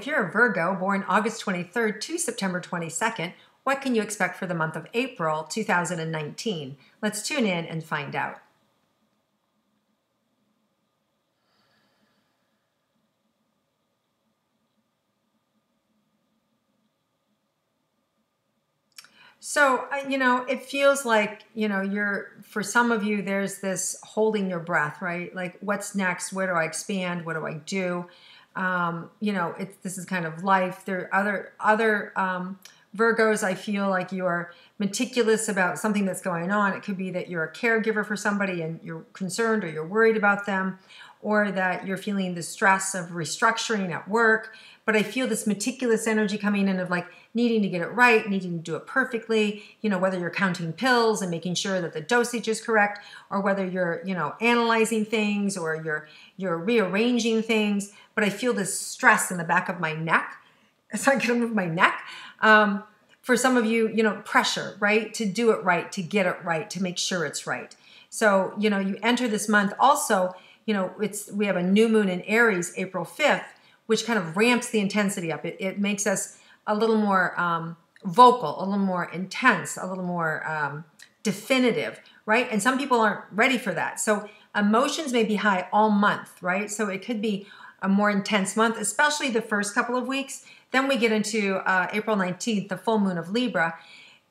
if you're a Virgo born August 23rd to September 22nd, what can you expect for the month of April 2019? Let's tune in and find out. So, it feels like, for some of you, there's this holding your breath, right? Like, what's next? Where do I expand? What do I do? This is kind of life. There are other Virgos, I feel like you're meticulous about something that's going on. It could be that you're a caregiver for somebody and you're concerned or you're worried about them, or that you're feeling the stress of restructuring at work. But I feel this meticulous energy coming in of like needing to get it right, needing to do it perfectly, whether you're counting pills and making sure that the dosage is correct, or whether you're, analyzing things, or you're rearranging things. But I feel this stress in the back of my neck. So I can move my neck. For some of you, pressure, right? To do it right, to get it right, to make sure it's right. So, you enter this month also, we have a new moon in Aries, April 5th, which kind of ramps the intensity up. It makes us a little more vocal, a little more intense, a little more definitive, right? And some people aren't ready for that. So emotions may be high all month, right? So it could be a more intense month, especially the first couple of weeks. Then we get into April 19th, the full moon of Libra.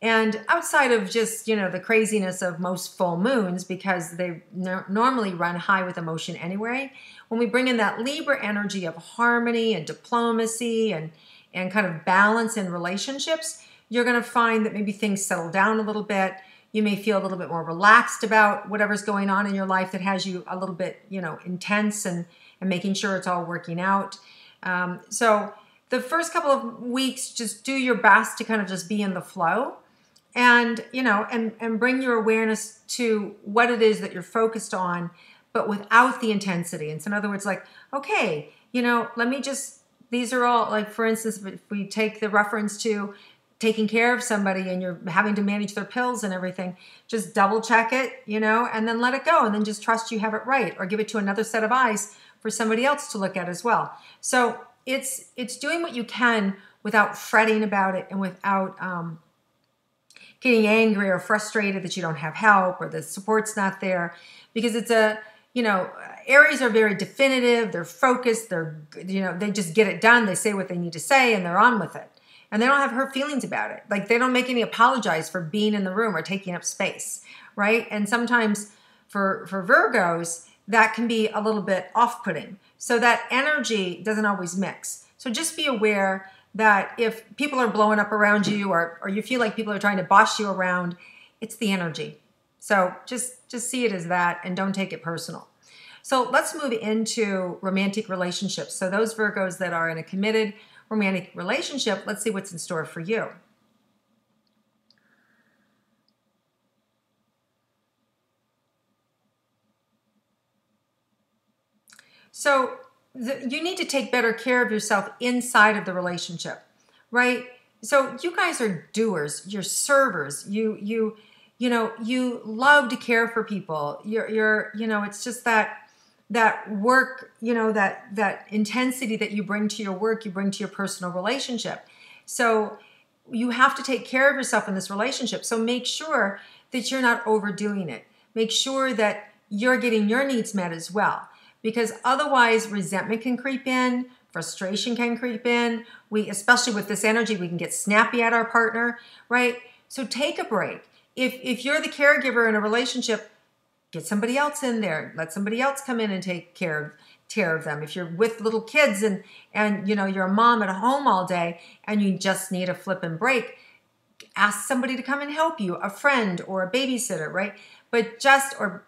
And outside of just, the craziness of most full moons, because they normally run high with emotion anyway, when we bring in that Libra energy of harmony and diplomacy and kind of balance in relationships, you're going to find that maybe things settle down a little bit. You may feel a little bit more relaxed about whatever's going on in your life that has you a little bit, intense and making sure it's all working out. So the first couple of weeks, just do your best to kind of just be in the flow. And, and bring your awareness to what it is that you're focused on, but without the intensity. And so in other words, like, okay, these are all, like, for instance, if we take the reference to taking care of somebody and you're having to manage their pills and everything, just double check it, and then let it go. And then just trust you have it right, or give it to another set of eyes for somebody else to look at as well. So it's doing what you can without fretting about it and without, getting angry or frustrated that you don't have help or the support's not there, because it's Aries are very definitive, they're focused, they just get it done, they say what they need to say and they're on with it. And they don't have hurt feelings about it. Like, they don't make any apologize for being in the room or taking up space, right? And sometimes for Virgos, that can be a little bit off-putting. So that energy doesn't always mix. So just be aware that if people are blowing up around you, or you feel like people are trying to boss you around, it's the energy. So just see it as that and don't take it personal. So let's move into romantic relationships. So those Virgos that are in a committed romantic relationship, let's see what's in store for you. So you need to take better care of yourself inside of the relationship, right? So you guys are doers, you're servers, you love to care for people. It's just that work, that intensity that you bring to your work, you bring to your personal relationship. So you have to take care of yourself in this relationship. So make sure that you're not overdoing it. Make sure that you're getting your needs met as well. Because otherwise resentment can creep in, frustration can creep in. Especially with this energy, we can get snappy at our partner, right? So take a break. If you're the caregiver in a relationship, get somebody else in there. Let somebody else come in and take care of them. If you're with little kids and you're a mom at home all day and you just need a flippin' break, ask somebody to come and help you, a friend or a babysitter, right? Or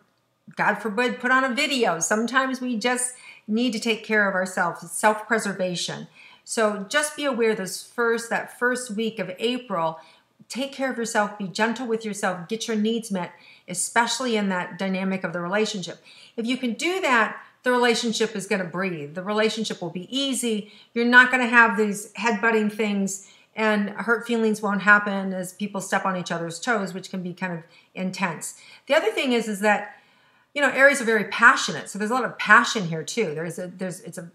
God forbid, put on a video. Sometimes we just need to take care of ourselves. It's self-preservation. So just be aware that first week of April, take care of yourself, be gentle with yourself, get your needs met, especially in that dynamic of the relationship. If you can do that, the relationship is going to breathe. The relationship will be easy. You're not going to have these headbutting things, and hurt feelings won't happen as people step on each other's toes, which can be kind of intense. The other thing is that Aries are very passionate, so there's a lot of passion here too.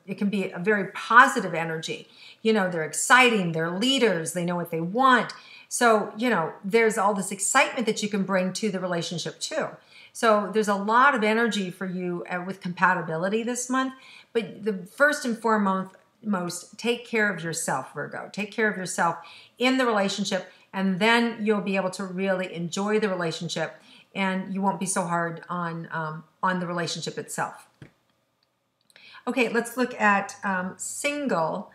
It can be a very positive energy. They're exciting, they're leaders, they know what they want. So, there's all this excitement that you can bring to the relationship too. So there's a lot of energy for you with compatibility this month. But the first and foremost, take care of yourself, Virgo. Take care of yourself in the relationship, and then you'll be able to really enjoy the relationship, and you won't be so hard on the relationship itself. Okay, let's look at single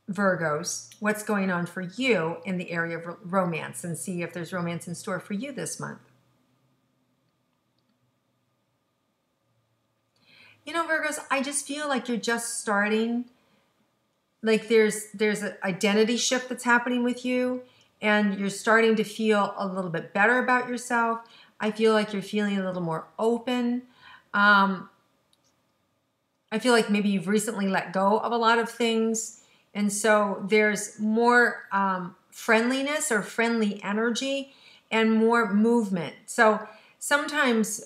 Virgos, what's going on for you in the area of romance, and see if there's romance in store for you this month. Virgos, I just feel like you're just starting. Like there's an identity shift that's happening with you, and you're starting to feel a little bit better about yourself. I feel like you're feeling a little more open. I feel like maybe you've recently let go of a lot of things. And so there's more friendliness or friendly energy and more movement. So sometimes,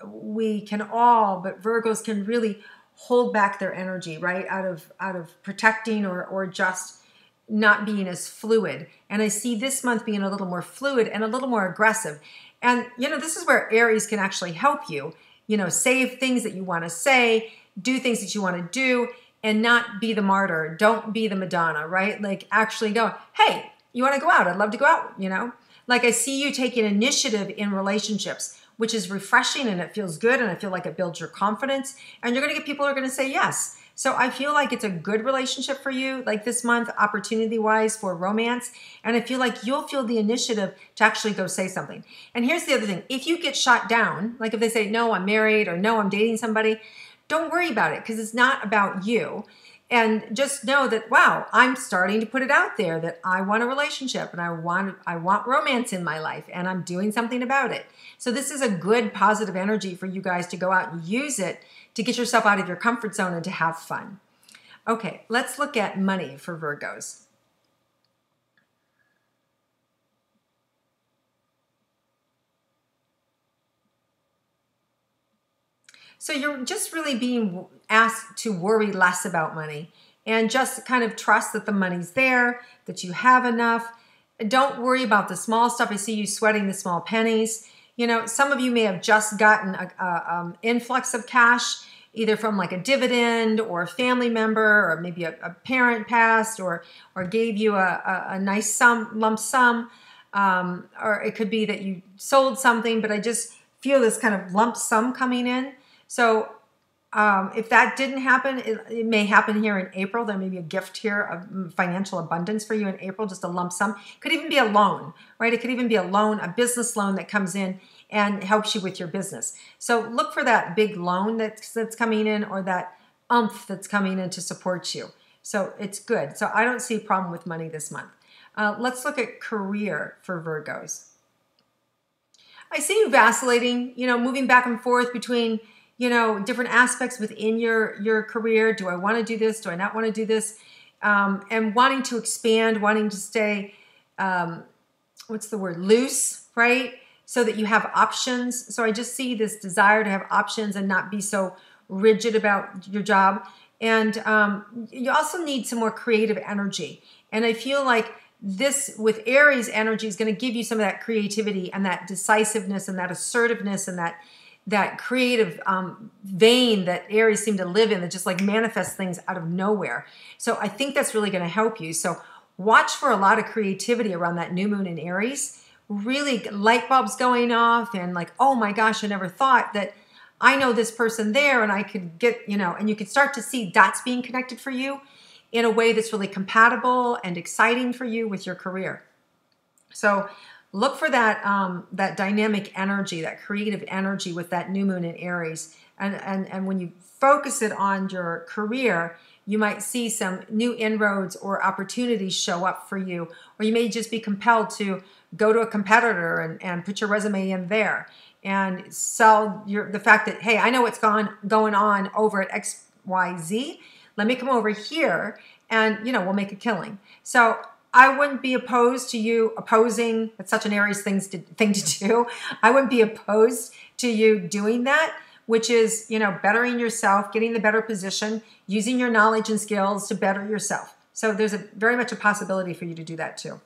we can all, but Virgos can really hold back their energy, right? Out of protecting or just not being as fluid. And I see this month being a little more fluid and a little more aggressive. And, this is where Aries can actually help you, say things that you want to say, do things that you want to do, and not be the martyr. Don't be the Madonna, right? Like actually go, hey, you want to go out? I'd love to go out, Like I see you taking initiative in relationships, which is refreshing and it feels good, and I feel like it builds your confidence, and you're going to get people who are going to say yes. So I feel like it's a good relationship for you, like this month, opportunity-wise for romance, and I feel like you'll feel the initiative to actually go say something. And here's the other thing. If you get shot down, like if they say, no, I'm married, or no, I'm dating somebody, don't worry about it, because it's not about you. And just know that, wow, I'm starting to put it out there that I want a relationship and I want romance in my life, and I'm doing something about it. So this is a good positive energy for you guys to go out and use it to get yourself out of your comfort zone and to have fun. Okay, let's look at money for Virgos. So you're just really being asked to worry less about money and just kind of trust that the money's there, that you have enough. Don't worry about the small stuff. I see you sweating the small pennies. Some of you may have just gotten an influx of cash, either from like a dividend or a family member, or maybe a parent passed or gave you a nice lump sum. Or it could be that you sold something, but I just feel this kind of lump sum coming in. So if that didn't happen, it may happen here in April. There may be a gift here of financial abundance for you in April, just a lump sum. Could even be a loan, right? It could even be a loan, a business loan that comes in and helps you with your business. So look for that big loan that's coming in, or that oomph that's coming in to support you. So it's good. So I don't see a problem with money this month. Let's look at career for Virgos. I see you vacillating, moving back and forth between different aspects within your career. Do I want to do this? Do I not want to do this? And wanting to expand, wanting to stay, loose, right? So that you have options. So I just see this desire to have options and not be so rigid about your job. And you also need some more creative energy. And I feel like this with Aries energy is going to give you some of that creativity and that decisiveness and that assertiveness and that creative vein that Aries seem to live in, that just like manifests things out of nowhere. So I think that's really going to help you. So watch for a lot of creativity around that new moon in Aries. Really light bulbs going off and like, oh my gosh, I never thought that I know this person there, and I could get, and you could start to see dots being connected for you in a way that's really compatible and exciting for you with your career. So look for that that dynamic energy, that creative energy with that new moon in Aries. And when you focus it on your career, you might see some new inroads or opportunities show up for you, or you may just be compelled to go to a competitor and put your resume in there and sell the fact that, hey, I know what's going on over at XYZ. Let me come over here and, we'll make a killing. So I wouldn't be opposed to you opposing. It's such an Aries thing to do. I wouldn't be opposed to you doing that, which is, bettering yourself, getting the better position, using your knowledge and skills to better yourself. So there's very much a possibility for you to do that too.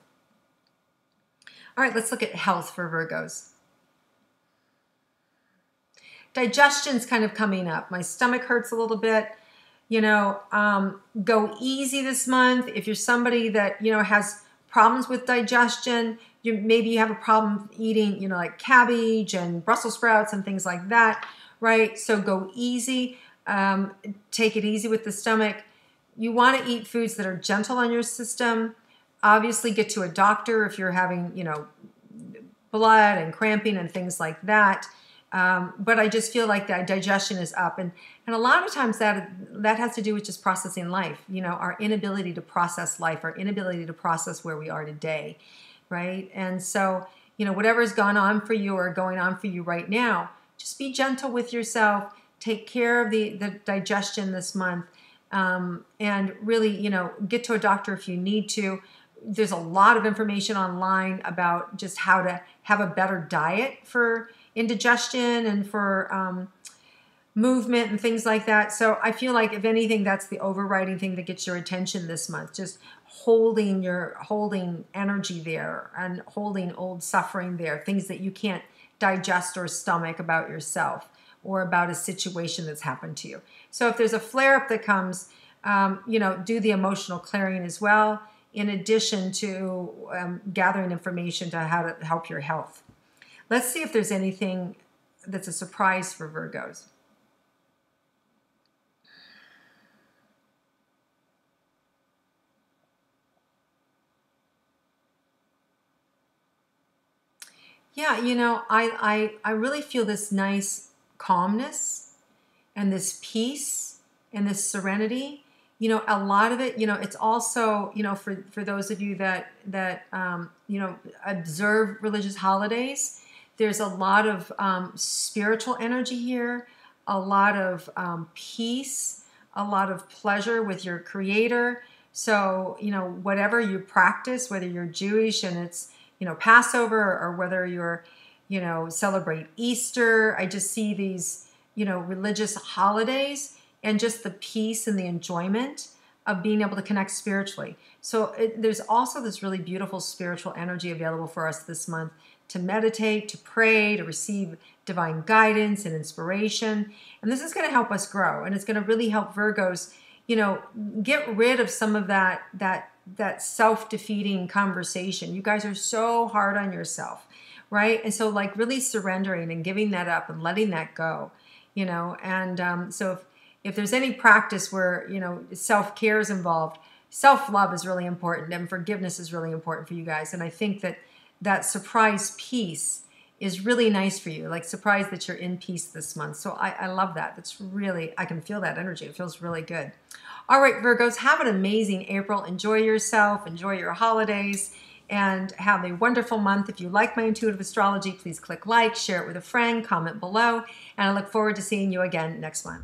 All right, let's look at health for Virgos. Digestion's kind of coming up. My stomach hurts a little bit. Go easy this month. If you're somebody that, has problems with digestion, maybe you have a problem eating, like cabbage and Brussels sprouts and things like that, right? So go easy. Take it easy with the stomach. You want to eat foods that are gentle on your system. Obviously, get to a doctor if you're having, blood and cramping and things like that. But I just feel like that digestion is up. And a lot of times that has to do with just processing life, our inability to process life, our inability to process where we are today, right? And so, whatever's gone on for you or going on for you right now, just be gentle with yourself. Take care of the digestion this month. And really, get to a doctor if you need to. There's a lot of information online about just how to have a better diet for indigestion and for movement and things like that. So I feel like, if anything, that's the overriding thing that gets your attention this month. Just holding energy there and holding old suffering there, things that you can't digest or stomach about yourself or about a situation that's happened to you. So if there's a flare-up that comes, do the emotional clearing as well, in addition to gathering information to how to help your health. Let's see if there's anything that's a surprise for Virgos. Yeah, I really feel this nice calmness and this peace and this serenity. A lot of it, it's also, for those of you that observe religious holidays, there's a lot of spiritual energy here, a lot of peace, a lot of pleasure with your creator. So, whatever you practice, whether you're Jewish and it's, Passover, or whether you're, celebrate Easter, I just see these, religious holidays and just the peace and the enjoyment of being able to connect spiritually. So there's also this really beautiful spiritual energy available for us this month to meditate, to pray, to receive divine guidance and inspiration. And this is going to help us grow. And it's going to really help Virgos, get rid of some of that self-defeating conversation. You guys are so hard on yourself, right? And so really surrendering and giving that up and letting that go, and so if there's any practice where, self-care is involved, self-love is really important and forgiveness is really important for you guys. And I think that surprise peace is really nice for you, like surprise that you're in peace this month. So I love that. That's really, I can feel that energy. It feels really good. All right, Virgos, have an amazing April. Enjoy yourself, enjoy your holidays, and have a wonderful month. If you like my intuitive astrology, please click like, share it with a friend, comment below, and I look forward to seeing you again next month.